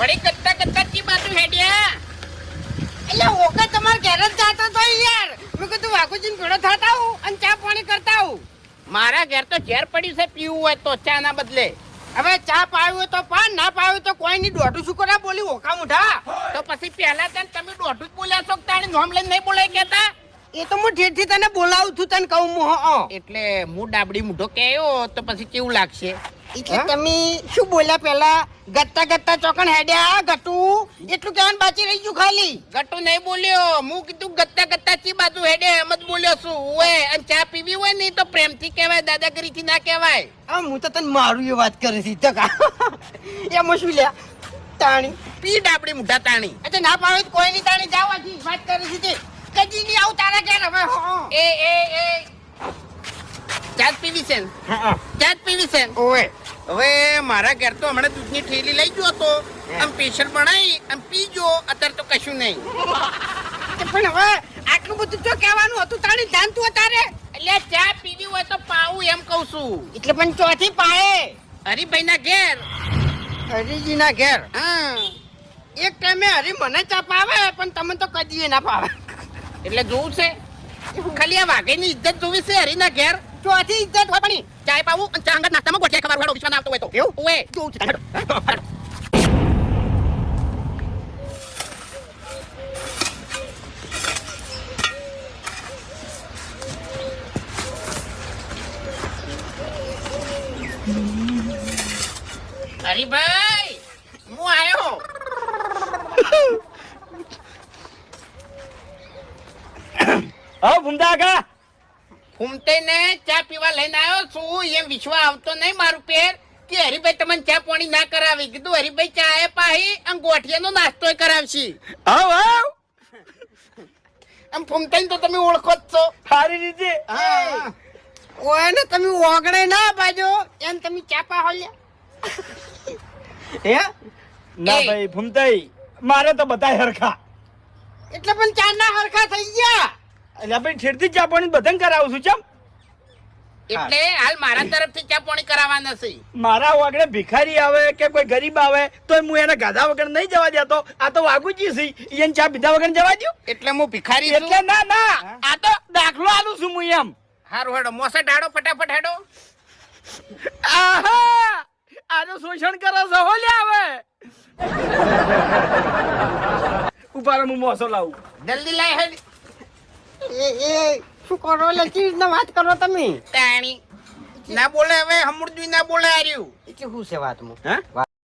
વળી કત્તા કત્તા કી બાજુ હેડ્યા એટલે ઓકે તમાર ઘેર જ જાતો તો યાર મેં કીધું વાઘુજીને ભેળો થતા હું અને ચા પાણી કરતા હું. મારા ઘેર તો ઝેર પડ્યું છે પીવું હોય તો ચા ના બદલે હવે ચા પાવી હોય તો પાન ના પાવી હોય તો કોઈ ની દોઢું શું કરા બોલી ઓકા મુઠા. તો પછી પહેલા તમે દોઢું જ બોલ્યા છો તાણી નોમ લઈને નહીં બોલાય કેતા એ તો હું ઠેઠથી તને બોલાવું છું તને કહું હું એટલે હું ડાબડી મૂઢો કહેયો તો પછી કેવું લાગશે એટલે તમે શું બોલ્યા પેલા ગત્તા ગત્તા ચોકણ હેડ્યા ગટું એટલું કહેવાનું બાકી રહી ગયું ખાલી. ગટુ નહીં બોલ્યો હું કીધું ગત્તા ગત્તા ચી બાજુ હેડે એમ જ બોલ્યો છું ઓય અને ચા પીવી હોય ને તો પ્રેમથી કહેવાય દાદાગીરીથી ના કહેવાય. હા હું તો તને મારું એ વાત કરી છે ટકા એમાં શું લ્યા તાણી પી ડાબડી મૂઢા તાણી અચ્છા ના પાવે તો કોઈ ની તાણી જાવાથી વાત કરી છે કદી નહીં આવું તારા ઘેર હવે એ ચા પીવી છે ને ચા પીવી છે ને ઓય હવે મારા ઘેર તો હમણાં દૂધની થેલી લઈ ગયો તો આમ સ્પેશિયલ બનાવી આમ પીજો અત્યારે તો કશું નહીં. પણ હવે આટલું બધું જો કહેવાનું હતું તાણી જાણતું તારે એટલે ચા પીવી હોય તો પાવું એમ કહું છું. એટલે પણ ચોથી પાએ હરિભાઈ ના ઘેર હરીજી ના ઘેર હા એક ટાઈમે હરી મને ચા પાવે પણ તમે તો કદી ના પાવે એટલે જોવું છે ખાલી આ વાઘેની ઇજ્જત જોવી છે હરીના ઘેર ચોથી ઇજ્જત હોય પણ ચાય પાવું અને ચા અંગત નાસ્તામાં ગોઠિયા ખબર વાળો વિશ્વાસ આવતો હોય તો એવું? ઓએ જોઉં છું હરીભાઈ હું આવ્યો હા ભૂમતા કા ફૂમતે ને ચા પીવા લઈને આવ્યો છું એમ વિશ્વાસ આવતો નહીં મારું પેર કે હરીભાઈ તમને ચા પાણી ના કરાવી કીધું હરીભાઈ ચા એ પાહી અને ગોઠિયાનો નાસ્તો કરાવશી. આવ આવ આમ ફૂમતે તો તમે ઓળખો જ છો. સારી રીતે હા ઓય ને તમે ઓગણે ના બાજો એમ તમે ચા પા હોલ્યા હે ના ભાઈ ભૂમતાઈ મારે તો બધા હરખા એટલે પણ ચા ના હરખા થઈ ગયા એટલે ભાઈ ઠેરથી ચા પાણી બધાને કરાવું છું ચમ એટલે હાલ મારા તરફથી ચા પાણી કરાવવાના છે. મારા વાગડે ભિખારી આવે કે કોઈ ગરીબ આવે તો હું એને ગાધા વગર નહીં જવા દેતો. આ તો વાઘુજી છે એને ચા પીધા વગર જવા દો. એટલે હું ભિખારી છું. એટલે ના ના આ તો દાખલો આલું છું હું એમ. હારું હેડો મોસે ઢાળો ફટાફટ હેડો. આહા આનો શોષણ કરે છે હો લે હવે ઉપાર હું મોસો લાવું. જલ્દી લાય હેડ એ શું કરો લે ચીજ ના વાત કરો તમે તાણી ના બોલે હવે હમુરજી ના બોલે આર્યું એટલે શું છે વાતમાં હે